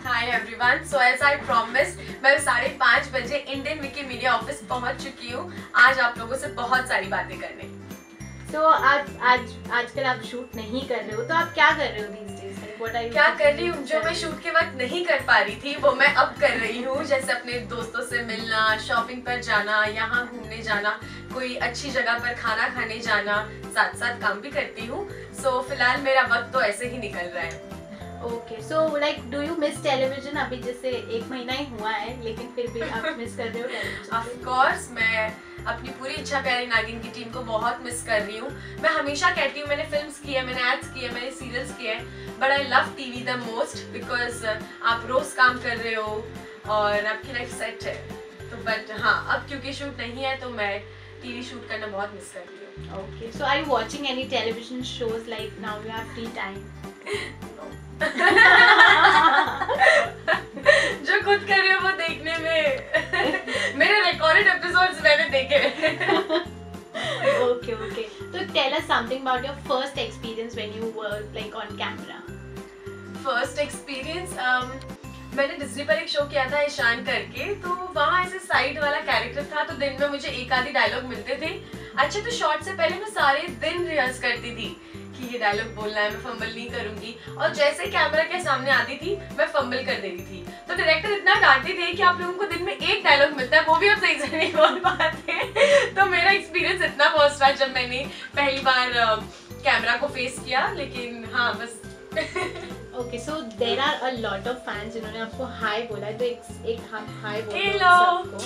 Hi everyone, so as I promise मैं 5:30 बजे Indian Wikimedia office पहुंच चुकी हूँ आज आप लोगों से बहुत सारी बातें करने। आजकल आप शूट नहीं कर रहे हो, तो आप क्या कर रहे हो these days? क्या कर रही हूँ जो मैं शूट के वक्त नहीं कर पा रही थी वो मैं अब कर रही हूँ, जैसे अपने दोस्तों से मिलना, शॉपिंग पर जाना, यहाँ घूमने जाना, कोई अच्छी जगह पर खाना खाने जाना, साथ साथ काम भी करती हूँ। सो फिलहाल मेरा वक्त तो ऐसे ही निकल रहा है। Okay, so like do you miss television? अभी जैसे 1 महीना ही हुआ है, लेकिन फिर भी आप मिस कर रहे हो टेलीविजन? ऑफ कोर्स मैं अपनी पूरी इच्छा प्यारी नागिन की टीम को बहुत मिस कर रही हूँ। मैं हमेशा कहती हूँ मैंने फिल्म्स की है, मैंने एड्स की है, मैंने सीरियल्स किए हैं, but I love TV the most because आप रोज काम कर रहे हो और आपकी लाइफ सेट है। तो बट हाँ, अब क्योंकि शूट नहीं है तो मैं टीवी शूट करना बहुत मिस करती हूँ। Okay, so are you watching any television shows like now you have free time? जो खुद कर रहे हो वो देखने में मेरे रिकॉर्डेड एपिसोड्स मैंने देखे। Okay. So tell us something about your first experience when you were like on camera. First experience मैंने डिज्नी पर एक शो किया था ईशान करके, तो वहाँ ऐसे साइड वाला कैरेक्टर था, तो दिन में मुझे एक आधी डायलॉग मिलते थे। अच्छा, तो शॉट से पहले मैं सारे दिन रिहर्स करती थी कि ये डायलॉग बोलना है, मैं फंबल नहीं करूंगी, और जैसे कैमरा के सामने आती थी मैं फंबल कर देती थी। तो डायरेक्टर इतना डांटते थे कि आप लोगों को दिन में एक डायलॉग मिलता है, वो भी आप सही से नहीं बोल पाते। तो मेरा एक्सपीरियंस इतना फर्स्ट था जब मैंने पहली बार कैमरा को फेस किया, लेकिन हाँ बस। Okay, so there are a lot of fans जिन्होंने आपको हाय बोला, तो एक हाय बोलो सबको।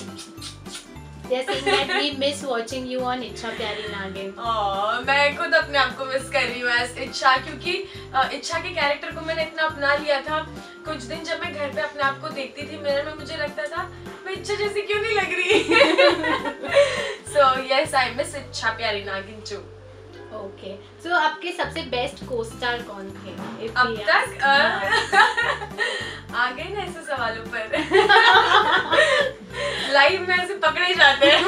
They are saying that we miss watching you on इच्छा प्यारी नागिन। मैं खुद अपने आप को मिस कर रही हूँ एज इच्छा, क्योंकि इच्छा के कैरेक्टर को मैंने इतना अपना लिया था। कुछ दिन जब मैं घर पे अपने आप को देखती थी मिरर में, मुझे लगता था मैं इच्छा जैसी क्यों नहीं लग रही। So yes, I miss इच्छा प्यारी नागिन too। ओके, सो आपके सबसे बेस्ट को-स्टार कौन थे अब तक? आ गए ना ऐसे सवालों पर। लाइव में ऐसे पकड़े जाते हैं।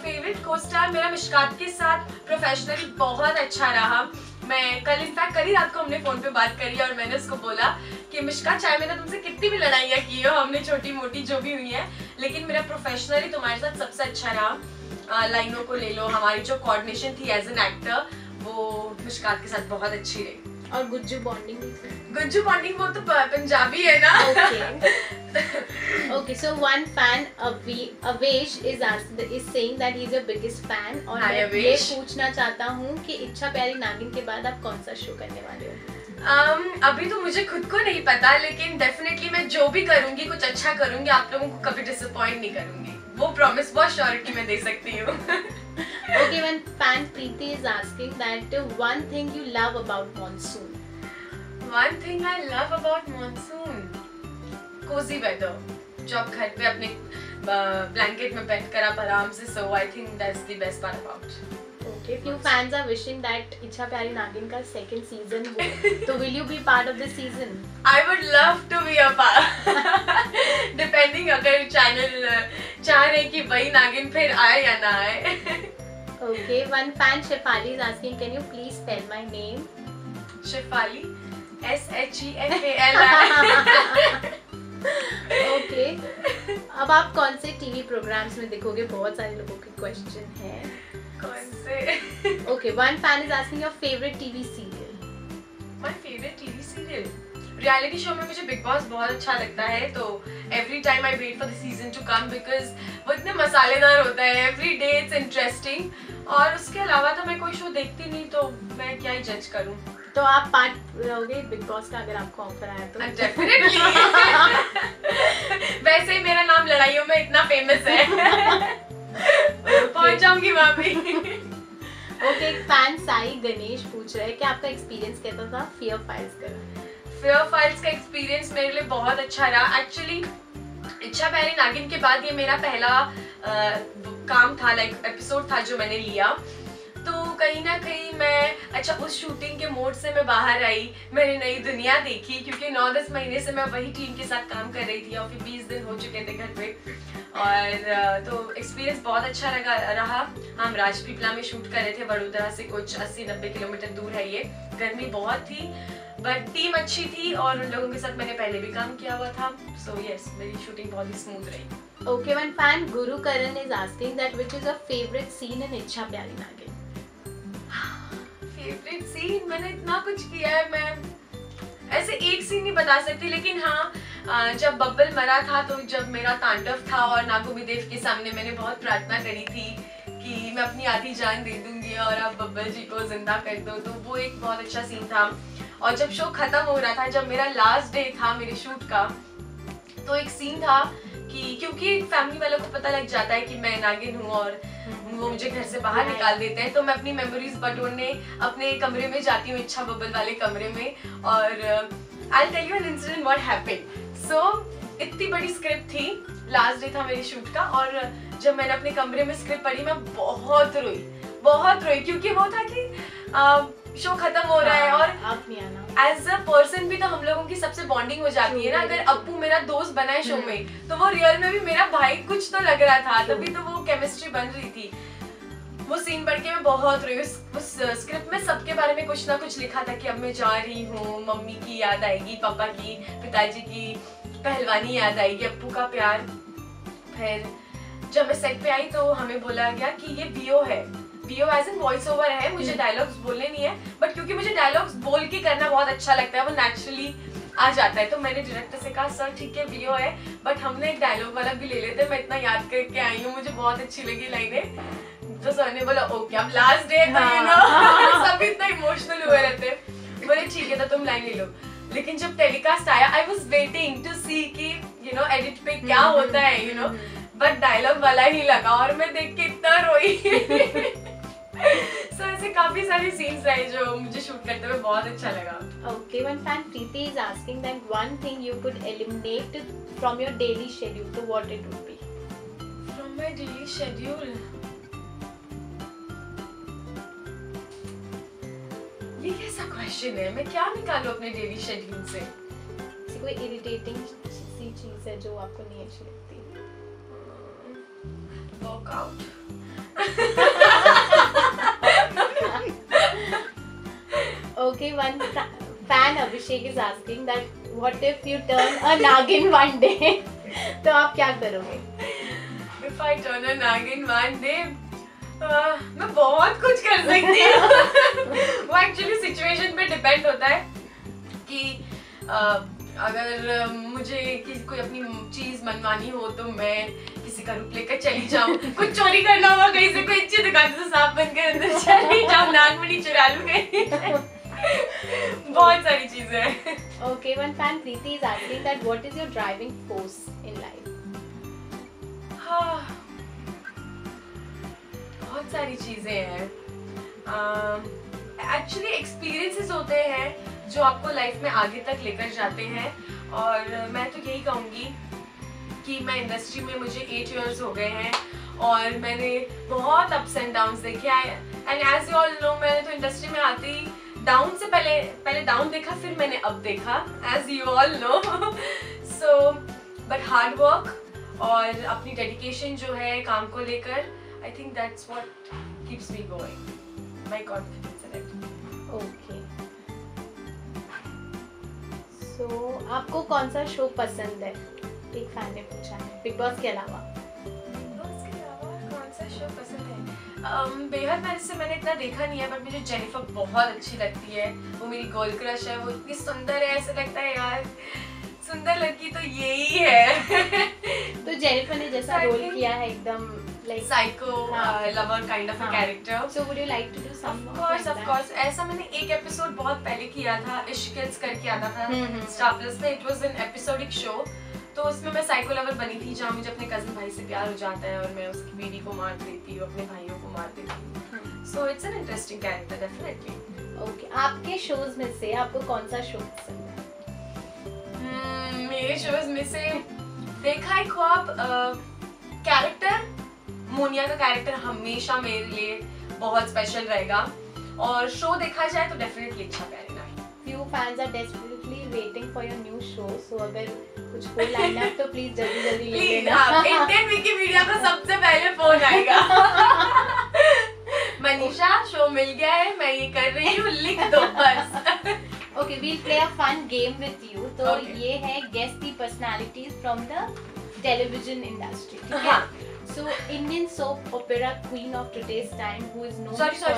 फेवरेट को-स्टार मेरा मिशकात के साथ प्रोफेशनली बहुत अच्छा रहा। मैं कल इनफैक्ट कल ही रात को हमने फोन पे बात करी और मैंने उसको बोला कि मिशकात, चाहे मैंने तुमसे कितनी भी लड़ाइयाँ की हो, हमने छोटी मोटी जो भी हुई है, लेकिन मेरा प्रोफेशनली तुम्हारे साथ सबसे अच्छा रहा। लाइनों को ले लो, हमारी जो कोऑर्डिनेशन थी एज एन एक्टर वो मिशकात के साथ बहुत अच्छी रही। और गुज्जू बॉन्डिंग वो तो पंजाबी है ना। Okay, so one fan Avesh is saying that he is your biggest fan, और मैं ये पूछना चाहता हूँ कि इच्छा प्यारी नागिन के बाद आप कौन सा शो करने वाले हो? अभी तो मुझे खुद को नहीं पता, लेकिन डेफिनेटली मैं जो भी करूँगी कुछ अच्छा करूँगी, आप लोगों को कभी डिसअपॉइंट नहीं करूँगी, वो प्रॉमिस बहुत श्योरिटी में दे सकती हूँ। Okay, when fan Preeti is asking that one thing you love about monsoon. One thing I love about monsoon, cozy weather. जो आप घर पे अपने ब्लैंकेट में बैठकर आप आराम से सो, I think that's the best part about. Okay, few fans are wishing that इच्छा प्यारी नागिन का second season हो, तो will you be part of this season? I would love to be a part. Depending अगर चैनल चाह रहे कि वही नागिन फिर आए या ना आए। Okay, one fan Shefali is asking, can you please spell my name? Shefali, SHEFALI। Okay, अब आप कौन से टीवी प्रोग्राम्स में दिखोगे? बहुत सारे लोगों के क्वेश्चन है। कौन से? Okay, one fan is asking your favorite TV serial. My favorite TV serial? Reality show में मुझे बिग बॉस बहुत अच्छा लगता है, तो every time I wait for the season to come because वो इतने मसालेदार होता है, एवरी डे इट्स इंटरेस्टिंग। और उसके अलावा तो मैं कोई शो देखती नहीं, तो मैं क्या ही जज करूं। तो आप पार्ट रहोगे बिग बॉस का अगर आपको ऑफर आया तो? डेफिनेटली। वैसे ही मेरा नाम लड़ाइयों में इतना फेमस है। पहुंच जाऊंगी वहां भी। ओके, एक फैन साई गणेश पूछ रहे हैं कि आपका एक्सपीरियंस कैसा था फियर फाइल्स का? फियर फाइल्स का एक्सपीरियंस मेरे लिए बहुत अच्छा रहा। एक्चुअली इच्छा प्यारी नागिन के बाद ये मेरा पहला काम था, लाइक एपिसोड था जो मैंने लिया। तो कहीं ना कहीं मैं अच्छा उस शूटिंग के मोड से मैं बाहर आई, मैंने नई दुनिया देखी, क्योंकि 9-10 महीने से मैं वही टीम के साथ काम कर रही थी और फिर 20 दिन हो चुके थे घर पे। और तो एक्सपीरियंस बहुत अच्छा रहा। हम राजपीपला में शूट कर रहे थे, वडोदरा से कुछ 80-90 किलोमीटर दूर है ये। गर्मी बहुत थी बट टीम अच्छी थी और उन लोगों के साथ मैंने पहले भी काम किया हुआ था। सो यस, मेरी शूटिंग बहुत ही स्मूथ रही। Okay, one fan Guru Karan is asking that which is your favorite scene in इच्छा प्यारी नागिन? फेवरेट सीन, मैंने इतना कुछ किया है, मैं ऐसे एक सीन नहीं बता सकती, लेकिन हाँ जब बब्बल मरा था तो जब मेरा तांडव था और नागोमी देव के सामने मैंने बहुत प्रार्थना करी थी कि मैं अपनी आधी जान दे दूंगी और आप बब्बल जी को जिंदा कर दो, तो वो एक बहुत अच्छा सीन था। और जब शो खत्म हो रहा था, जब मेरा लास्ट डे था मेरे शूट का, तो एक सीन था कि क्योंकि फैमिली वालों को पता लग जाता है कि मैं नागिन हूँ और वो मुझे घर से बाहर निकाल देते हैं, तो मैं अपनी मेमोरीज बटोरने अपने कमरे में जाती हूँ, इच्छा बब्बल वाले कमरे में। और I tell you an incident what happened. So इतनी बड़ी स्क्रिप्ट थी, लास्ट डे था मेरे शूट का, और जब मैंने अपने कमरे में स्क्रिप्ट पढ़ी मैं बहुत रोई क्योंकि वो था कि शो खत्म हो रहा है और आप नहीं आना। एज अ पर्सन भी तो हम लोगों की सबसे बॉन्डिंग हो जाती है ना। अगर अप्पू मेरा दोस्त बना है शो में, तो वो रियल में भी मेरा भाई कुछ तो लग रहा था, तभी तो वो केमिस्ट्री बन रही थी। वो सीन पढ़ के मैं बहुत रोई। उस स्क्रिप्ट में सबके बारे में कुछ ना कुछ लिखा था कि अब मैं जा रही हूँ, मम्मी की याद आएगी, पापा की, पिताजी की पहलवानी याद आएगी, अप्पू का प्यार। फिर जब मैं सेट पे आई तो हमें बोला गया कि ये वीओ है, VO as in voice over है, मुझे डायलॉग्स बोलने नहीं है, बट क्योंकि मुझे डायलॉग्स बोल के करना बहुत अच्छा लगता है, वो नेचुरली आ जाता है, तो मैंने डायरेक्टर से कहा सर ठीक है वीओ है, बट हमने एक डायलॉग वाला भी ले लेते, मैं इतना याद करके आई हूँ, मुझे बहुत अच्छी लगी लाइनें। तो सर ने बोला ओके, अब लास्ट डे तो यू नो सब इतना इमोशनल हुए रहते, बोले ठीक है तो तुम लाइन ले लो। लेकिन जब टेलीकास्ट आया आई वाज वेटिंग टू सी कि यू नो एडिट पे क्या होता है, यू नो, बट डायलॉग वाला ही लगा और मैं देख के इतना रोई। So, ऐसे काफी सारे सीन्स रहे जो मुझे शूट करते हुए बहुत अच्छा लगा। Okay, one fan Preeti is asking that one thing you could eliminate from your daily schedule, so what it would be? From my daily schedule, ये कैसा क्वेश्चन है? मैं क्या निकालूं अपने डेली शेड्यूल से? कोई इरिटेटिंग सी चीज है जो आपको नहीं अच्छी लगती? Workout. Okay, one fan Abhishek is asking that what if you turn a Nagin one day? तो आप क्या करोगे? If I turn a Nagin one day, मैं बहुत कुछ कर सकती हूँ। वो एक्चुअली सिचुएशन पे डिपेंड होता है कि अगर मुझे किसी कोई अपनी चीज मनवानी हो तो मैं किसी का रूप लेकर चली जाऊँ, कुछ चोरी करना होगा कहीं से, कोई अच्छी दुकान से सांप बनकर अंदर चली जाऊँ, नागमणि चुरा लूँ कहीं। बहुत सारी चीजें हैं। Okay, one fan Preeti is asking that what is your driving force in life? हाँ, बहुत सारी चीजें हैं। एक्चुअली एक्सपीरियंसेस होते हैं जो आपको लाइफ में आगे तक लेकर जाते हैं, और मैं तो यही कहूँगी कि मैं इंडस्ट्री में मुझे 8 इयर्स हो गए हैं और मैंने बहुत अप्स एंड डाउन्स देखे हैं। And as you all know, मैंने तो इंडस्ट्री में आते ही डाउन से पहले डाउन देखा, फिर मैंने अप देखा, as you all know. So but hard work और अपनी डेडिकेशन जो है काम को लेकर, I think that's what keeps me going, my confidence in it. Okay, so आपको कौन सा शो पसंद है? एक फैन ने पूछा है, बिग बॉस के अलावा। बिग बॉस के अलावा कौन सा शो पसंद है? बेहद मेरे से मैंने इतना देखा नहीं है, बट मुझे जेनिफर बहुत अच्छी लगती है, वो मेरी गर्ल क्रश है, वो इतनी सुंदर है, ऐसा लगता है यार सुंदर लड़की तो यही है। तो जेनिफर ने जैसा रोल किया है एकदम like psycho lover kind of a character. So would you like to do some of course ऐसा मैंने एक एपिसोड बहुत पहले किया था, इश्क किड्स करके आता था स्टार प्लस में, it was an episodic show, तो उसमें मैं साइको लवर बनी थी, जहाँ मुझे अपने कजिन भाई से प्यार हो जाता है और मैं उसकी बीवी को मार देती हूँ, अपने भाइयों को मार देती हूँ। So it's an interesting character definitely. Okay, आपके शोज में से आपको कौन सा शो पसंद है? मेरे शोज में से देखा है ख्वाब, कैरेक्टर मोनिया का कैरेक्टर हमेशा मेरे लिए बहुत स्पेशल रहेगा। और शो देखा जाए तो डेफिनेटली इच्छा प्यारी नागिन। Few fans are desperately waiting for your new show, so अगर कुछ हो लाइन अप तो प्लीज जल्दी जल्दी ले प्लीज लेना। इंडियन विकिमीडिया को सबसे पहले फोन आएगा। मनीषा शो मिल गया है, मैं ये कर रही हूँ, लिख दो बस। Okay, we'll play a fun game with you. तो Okay. ये है guess the personalities from the television industry. ठीक है? हाँ। So Indian soap opera queen of today's time, who is known sorry for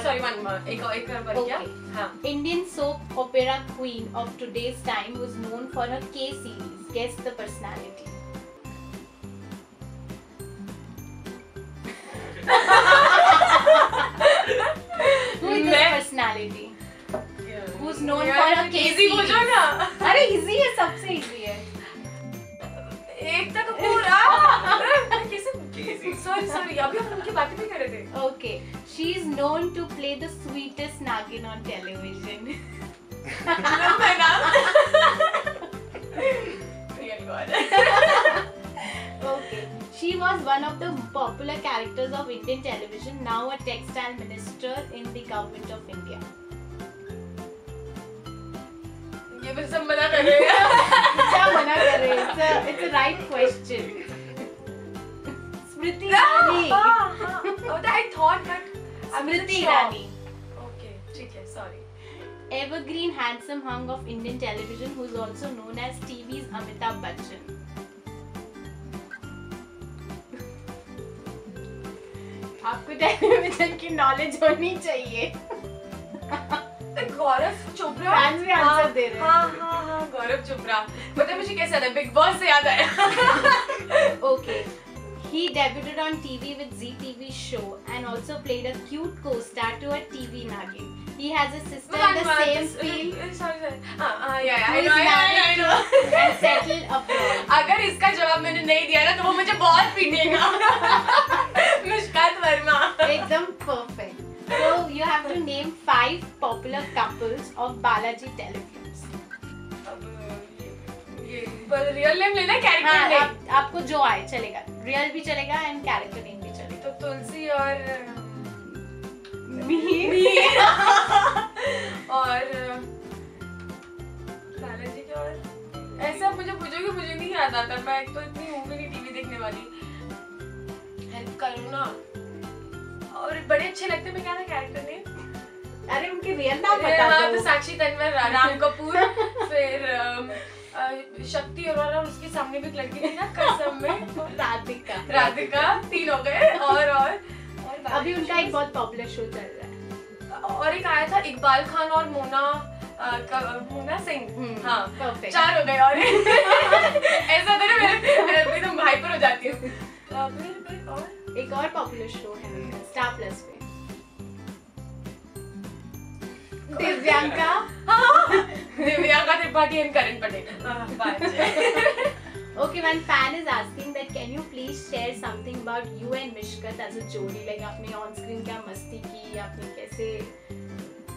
एक बार क्या? Okay. हाँ। Indian soap opera queen of today's time, who is known for her K series. Guess the personality. Who is this personality? Who's known for her K Easy series? पूछो ना। अरे easy है, सबसे easy है। एक तक पूरा। सॉरी अभी हम उनकी बातें भी कर रहे थे। Okay, she is known to play the sweetest Nagin on television. Okay, she was one of the popular characters of Indian television. Now a textile minister in the government of India. ये भी सब मना कर रहे हैं। क्या मना कर रहे हैं? It's a right question. Smriti Irani. I thought that Smriti Irani. Okay, ठीक है, sorry. Evergreen handsome hunk of Indian television, who is also known as TV's Amitabh Bachchan. आपको टेलीविजन की नॉलेज होनी चाहिए। गौरव चोपड़ा। फैंस भी आंसर दे रहे हैं। हाँ, गौरव चोपड़ा। मतलब मुझे कैसे याद है, बिग बॉस से याद आया। Okay. He debuted on TV with Zee TV show and also played a cute co-star to a TV Nagin. He has a sister in the same field. Sorry. Who is married to and settled abroad. अगर इसका जवाब मैंने नहीं दिया ना तो वो मुझे बहुत पीटेगा। मिष्कात वर्मा। एकदम perfect. So you have to name 5 popular couples of Balaji Telefilms. पर रियल नेम लेना, कैरेक्टर नेम? आपको जो आए चलेगा, रियल भी चलेगा एंड कैरेक्टर नेम भी चलेगा। तो तुलसी और मीर और बालाजी के और ऐसा मुझे पूछोगे, मुझे नहीं याद आता। मैं एक तो इतनी हूँ भी नहीं टीवी देखने वाली। हेल्प करो ना। और बड़े अच्छे लगते हैं। मैं क्या था कैरेक्टर नेम? अरे उनके रियल नाम बता दो। तो साक्षी तन्वर, राम कपूर, फिर शक्ति अरोरा, और उसके सामने भी एक लड़की थी ना कसम में, राधिका। 3 हो गए। और अभी उनका एक बहुत पॉपुलर शो चल रहा है। और एक आया था इकबाल खान और मोना सिंह। हाँ, perfect. 4 हो गए। और ऐसा तो मैं एकदम हाइपर हो जाती हूँ। फिर और एक और पॉपुलर शो है स्टार प्लस पे, Divyanka. Divyanka Tripathi and Karan Patel. Okay, one fan is asking that can you please share something about you and Mishkat as a जोड़ी, like आपने ऑन स्क्रीन क्या मस्ती की, आपने कैसे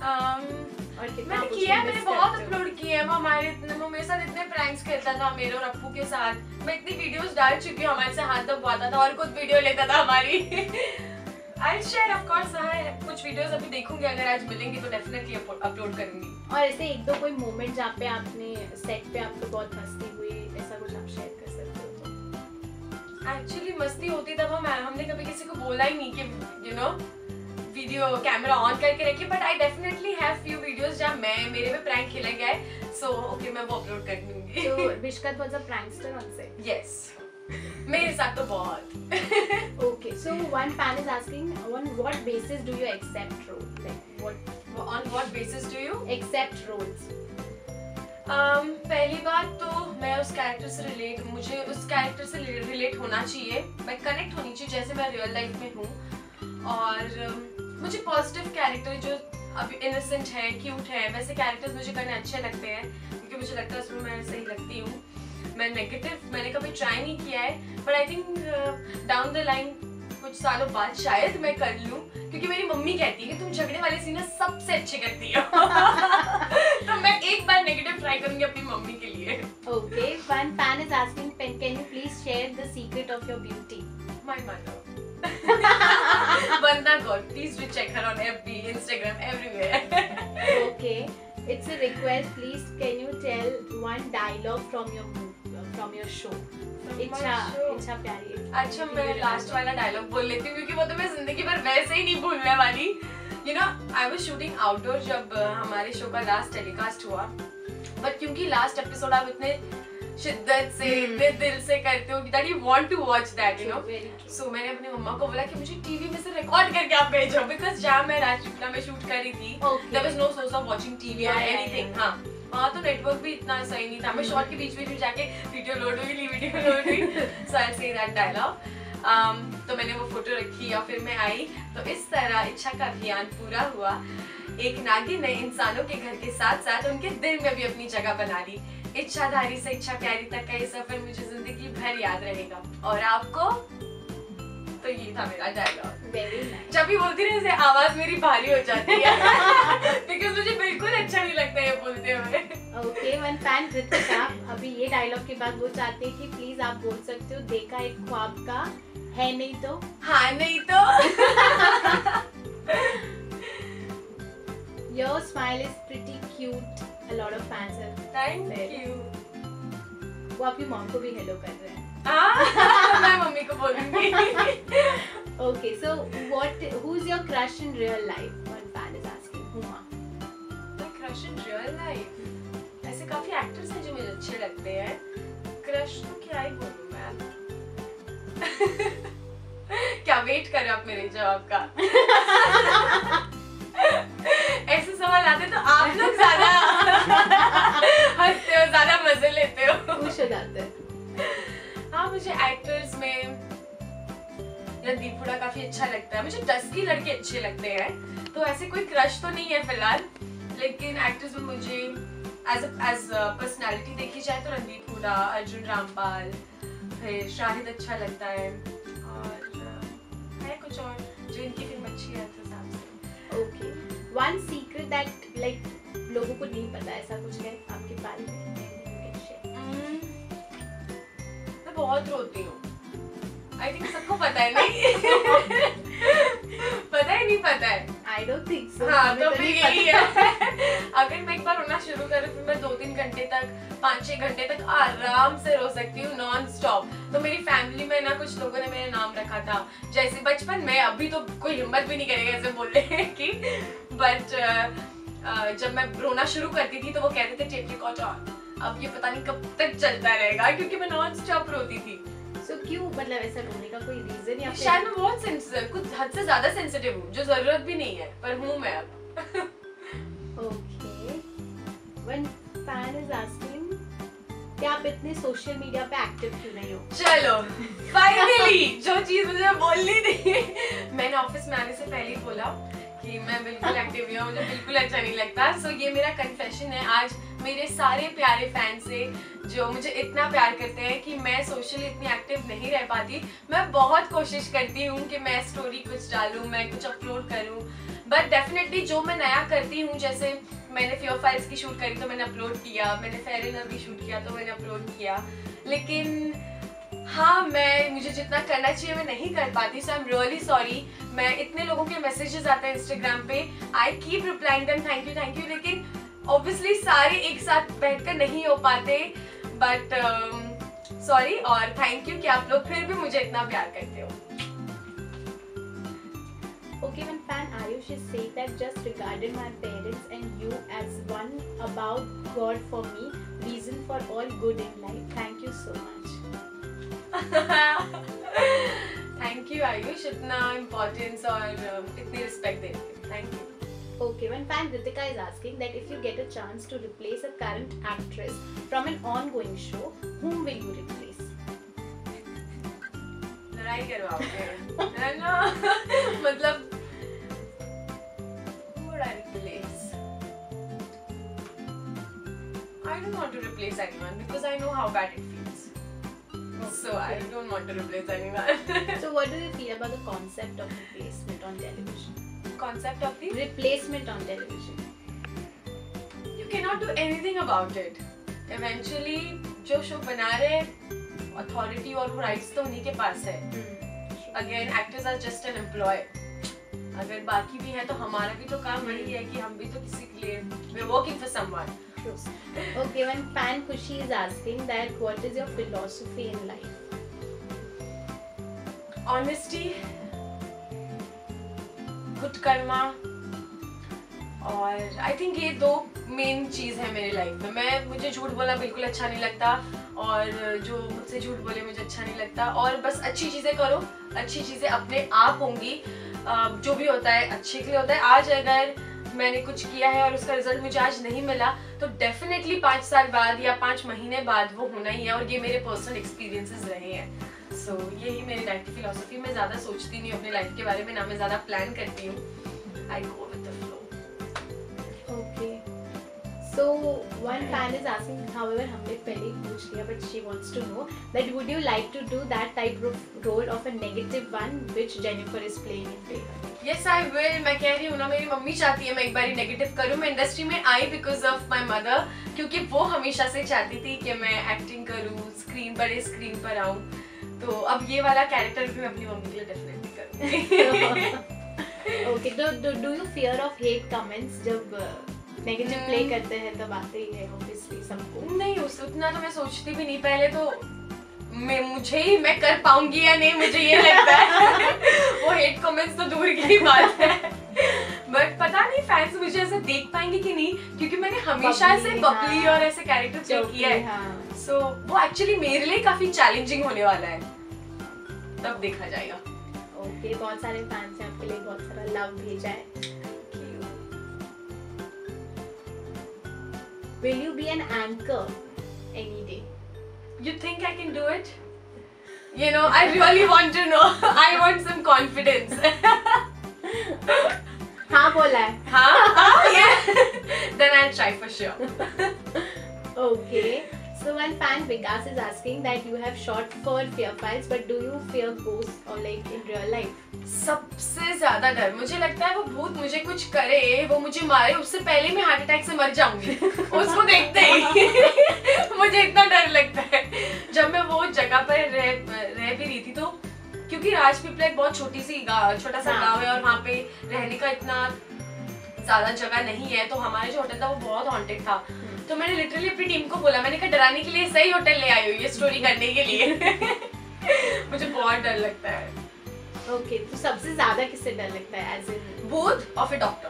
और कितना मैंने किया है, मैंने बहुत अपलोड किए हैं। वो मेरे साथ इतने प्रैंक्स खेलता था मेरे और अप्पू के साथ। मैं इतनी वीडियोस डाल चुकी हूँ, हमारे से हाथ दबवाता था और खुद वीडियो लेता था हमारी। I'll share of course। कुछ वीडियोस अभी देखूंगी, अगर आज मिलेंगी तो डेफिनेटली अपलोड करूंगी। और ऐसे एक दो कोई मोमेंट जहाँ पे आपने सेट पे आपको बहुत मस्ती हुई, ऐसा कुछ आप शेयर कर सकते हो तो? एक्चुअली मस्ती होती तब हमने कभी किसी को बोला ही नहीं कि you know video camera on करके रखिए। But I definitely have few videos जहाँ मेरे पे प्रैंक खेला गया है। सो ओके, मैं वो अपलोड कर दूंगी। तो Mishkat was a prankster on set. Yes, मेरे साथ तो बहुत। Okay, so one fan is asking on what basis do you accept roles? Like On what basis do you accept roles? पहली बात तो मैं उस कैरेक्टर से मुझे उस कैरेक्टर से रिलेट होना चाहिए, मैं कनेक्ट होनी चाहिए जैसे मैं रियल लाइफ में हूँ। और मुझे पॉजिटिव कैरेक्टर जो अभी इनोसेंट है, क्यूट है, वैसे कैरेक्टर्स मुझे करने अच्छे लगते हैं, क्योंकि मुझे लगता है उसमें मैं सही लगती हूँ। मैं नेगेटिव मैंने कभी ट्राई नहीं किया है, but I think down the line कुछ सालों बाद शायद मैं कर लूँ, क्योंकि मेरी मम्मी कहती है कि तुम झगड़े वाले सीन सबसे अच्छे करती हो। तो मैं एक बार नेगेटिव ट्राई करूंगी अपनी मम्मी के लिए। Okay, one fan is asking, can you please share the secret of your beauty? My mother. Vandana Kaur, please do check her on FB, Instagram, everywhere. Okay, it's a request. Please, can you tell one dialogue from your show? इच्छा प्यारी। अच्छा, मैं last वाला dialogue बोल लेती हूँ क्योंकि वो तो मैं जिंदगी भर वैसे ही नहीं भूलने वाली। You know, I was shooting outdoor जब हमारे शो का लास्ट टेलीकास्ट हुआ, बट क्योंकि लास्ट एपिसोड आप इतने शिद्दत से इतने दिल से करते हो that you want to watch that, you know. So मैंने अपनी मम्मा को बोला कि मुझे टीवी में से रिकॉर्ड करके आप भेजो, because जहाँ मैं राजपीपला में शूट कर रही थी, there was no source of watching TV or anything. हाँ, वहाँ तो नेटवर्क भी इतना सही नहीं था। मैं शॉर्ट के बीच में जाके वीडियो लोड हुई। So I'll say that dialogue. तो मैंने वो फोटो रखी और फिर मैं आई। तो इस तरह इच्छा का अभियान पूरा हुआ। एक नागिन ने इंसानों के घर के साथ साथ उनके दिल में भी अपनी जगह बना ली। इच्छाधारी से इच्छा प्यारी तक का ये सफर मुझे जिंदगी भर याद रहेगा। और आपको? तो ये था मेरा डायलॉग। जब भी बोलती ना, आवाज मेरी भारी हो जाती है बिकॉज मुझे बिल्कुल अच्छा नहीं लगता ये बोलते हुए। ओके, वन फैन कृतिका अभी ये डायलॉग के बाद वो चाहते हैं कि प्लीज आप बोल सकते हो, देखा एक ख्वाब का है नहीं तो। हाँ नहीं तो। Your smile is pretty cute. A lot of fans have. Thank you. वो आपकी मॉम को भी हेलो कर रहे हैं। मैं मम्मी को बोलूंगी। Okay, so who's your crush in real life? One fan is asking. Huma. My crush in real life? ऐसे काफी एक्टर्स हैं जो मुझे अच्छे लगते हैं। क्रश तो क्या ही बोलूं मैं। क्या वेट कर रहे हो आप मेरे जवाब का? ऐसे सवाल आते तो आप लोग ज्यादा हंसते हो, ज्यादा मजे लेते हो, खुश हो जाते हैं। हाँ, मुझे एक्टर्स में रणदीप हुडा काफी अच्छा लगता है। मुझे डस्की लड़के अच्छे लगते हैं। तो ऐसे कोई क्रश तो नहीं है फिलहाल, लेकिन एक्टर्स में मुझे एज पर्सनालिटी देखी जाए तो रणदीप हुडा, अर्जुन रामपाल, फिर शाहिद अच्छा लगता है, और है कुछ और जो इनकी फिल्म अच्छी है तो हिसाब से। Okay, one secret that like लोगों को नहीं पता, ऐसा कुछ है आपके बारे में? मैं बहुत रोती हूँ। आई थिंक सबको पता है नहीं? पता है नहीं पता है? I don't think so. हाँ, तो फिर यही है। अगर मैं एक बार रोना शुरू करूँ फिर मैं 2-3 घंटे तक, 5-6 घंटे तक आराम से रो सकती हूँ नॉन स्टॉप। तो मेरी फैमिली में ना कुछ लोगों ने मेरा नाम रखा था जैसे बचपन में, अभी तो कोई हिम्मत भी नहीं करेगा ऐसे बोलने की, बट जब मैं रोना शुरू करती थी तो वो कहते थे टेप रिकॉर्ड ऑन। अब ये पता नहीं कब तक चलता रहेगा क्योंकि मैं नॉन स्टॉप रोती थी। So, क्यों, मतलब ऐसा रोने का कोई रीजन या शायद मैं बहुत सेंसिटिव, कुछ हद से ज्यादा सेंसिटिव हूँ जो जरूरत भी नहीं है, पर हूँ मैं अब। Okay, one fan is asking कि आप इतने सोशल मीडिया पे एक्टिव क्यों नहीं हो? चलो फाइनली जो चीज मुझे बोलनी थी, मैंने ऑफिस में आने से पहले ही बोला कि मैं बिल्कुल एक्टिव नहीं हूँ, मुझे बिल्कुल अच्छा नहीं लगता। सो ये मेरा कन्फेशन है आज मेरे सारे प्यारे फैन से जो मुझे इतना प्यार करते हैं कि मैं सोशली इतनी एक्टिव नहीं रह पाती। मैं बहुत कोशिश करती हूँ कि मैं स्टोरी कुछ डालूँ, मैं कुछ अपलोड करूँ, बट डेफिनेटली जो मैं नया करती हूँ, जैसे मैंने फ्योर फाइल्स की शूट करी तो मैंने अपलोड किया, मैंने फेयर एंड लवली शूट किया तो मैंने अपलोड किया, लेकिन हाँ, मुझे जितना करना चाहिए मैं नहीं कर पाती। सो आई एम रियली सॉरी। मैं इतने लोगों के मैसेजेस आते हैं इंस्टाग्राम पे, I keep replying them, thank you, लेकिन ऑब्वियसली सारे एक साथ बैठकर नहीं हो पाते, बट सॉरी और थैंक यू कि आप लोग फिर भी मुझे इतना प्यार करते हो। Okay, one fan Ayush is saying that just regarding my parents and you as one about God for me, reason for all good in life. Thank you so much. Thank you Ayush, इतना importance और इतनी respect देने के लिए, thank you. Okay, one fan Ritika is asking that if you get a chance to replace a current actress from an ongoing show, whom will you replace? लड़ाई करवाओगे है ना? मतलब who would I replace? I don't want to replace anyone because I know how bad it feels. So I don't want to replace anyone. So what do you feel about the concept of replacement on television? Concept of the replacement on television? You cannot do anything about it. Eventually जो show बना रहे authority और rights तो उन्हीं के पास है। Again actors are just an employ, अगर बाकी भी है तो हमारा भी तो काम वही है कि हम भी तो किसी के लिए we are working for someone. Okay, one fan Kushi is asking that what is your philosophy in life? Honesty, खुद करना, और आई थिंक ये दो मेन चीज़ है मेरी लाइफ में. मुझे झूठ बोलना बिल्कुल अच्छा नहीं लगता, और जो मुझसे झूठ बोले मुझे अच्छा नहीं लगता. और बस अच्छी चीज़ें करो, अच्छी चीज़ें अपने आप होंगी. जो भी होता है अच्छे के लिए होता है. आज अगर मैंने कुछ किया है और उसका रिजल्ट मुझे आज नहीं मिला तो डेफिनेटली 5 साल बाद या 5 महीने बाद वो होना ही है, और ये मेरे पर्सनल एक्सपीरियंसेस रहे हैं. सो यही मेरी लाइफ की फिलॉसफी. मैं ज़्यादा सोचती नहीं हूँ अपनी लाइफ के बारे में, ना मैं ज़्यादा प्लान करती हूँ. I go with the flow. Okay. So one fan is asking, however हमने पहले ही पूछ लिया, but she wants to know that would you like to do that type of role of a negative one which Jennifer is playing in Behaga? Yes, I will. मैं कह रही हूँ ना, मेरी मम्मी चाहती है मैं एक बार नेगेटिव करूँ. मैं इंडस्ट्री में आई बिकॉज ऑफ माई मदर, क्योंकि वो हमेशा से चाहती थी कि मैं एक्टिंग करूँ, बड़े स्क्रीन पर आऊँ. तो अब ये वाला कैरेक्टर भी मैं अपनी मम्मी के लिए डेफिनेटली करूँगी. Okay, do you fear of hate comments जब नेगेटिव प्ले करते हैं तब आते ही है obviously सबको? नहीं, उतना तो मैं सोचती भी नहीं. पहले तो मैं कर पाऊंगी या नहीं, मुझे ये लगता है. वो हेट कमेंट्स तो दूर की बात है, बट पता नहीं फैंस मुझे ऐसे देख पाएंगे कि नहीं, क्योंकि मैंने हमेशा ऐसे बबली और ऐसे कैरेक्टर प्ले किया है. सो वो एक्चुअली मेरे लिए काफी चैलेंजिंग होने वाला है, तब देखा जाएगा. ओके, बहुत सारे फैंस हैं आपके लिए, बहुत सारा लव भेजा है. Will you be an anchor any day? You think I can do it? You know, I really want to know. I want some confidence. हाँ बोला है. हाँ, yeah. Then I'll try for sure. Okay. So one fan Vikas is asking that you have shot for Fear Files, but do you fear ghosts or like in real life? सबसे ज्यादा डर मुझे लगता है वो भूत मुझे कुछ करे, वो मुझे मारे, उससे पहले मैं हार्ट अटैक से मर जाऊंगी उसको देखते ही. मुझे इतना डर लगता है. जब मैं वो जगह पर रह भी रही थी, तो क्योंकि राजपीपला एक बहुत छोटा सा गांव है और वहाँ पे रहने का इतना ज्यादा जगह नहीं है, तो हमारे जो होटल था वो बहुत हॉन्टेड था. तो मैंने लिटरली अपनी टीम को बोला, मैंने कहा डराने के लिए सही होटल ले आई हो ये स्टोरी करने के लिए. मुझे बहुत डर लगता है. ओके, तो सबसे ज्यादा किससे डर लगता है? एज इन बोथ और फिर डॉक्टर.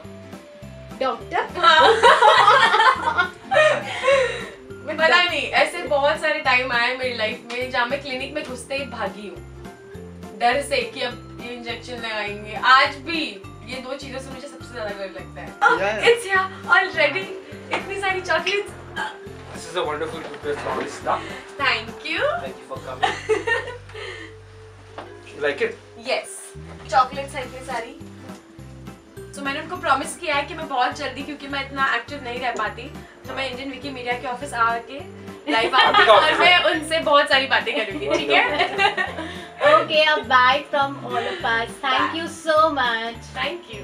पता नहीं, ऐसे बहुत सारे टाइम आए मेरी लाइफ में जहाँ मैं क्लिनिक में घुसते ही भागी हूँ डर से कि अब ये इंजेक्शन लगाएंगे. आज भी ये दो चीजों से मुझे सबसे ज्यादा डर लगता है. It's here already. इतनी सारी chocolates. This is a wonderful chocolate stuff. Thank you. Thank you for coming. You like it? Yes. Chocolates है इतनी सारी. तो मैंने उनको प्रॉमिस किया है कि मैं बहुत जल्दी, क्योंकि मैं इतना एक्टिव नहीं रह पाती, तो मैं इंडियन विकीमीडिया के ऑफिस आके लाइव आऊंगी और मैं उनसे बहुत सारी बातें करूंगी. ठीक है? Okay, a bye from all of us. Thank you so much. Thank you.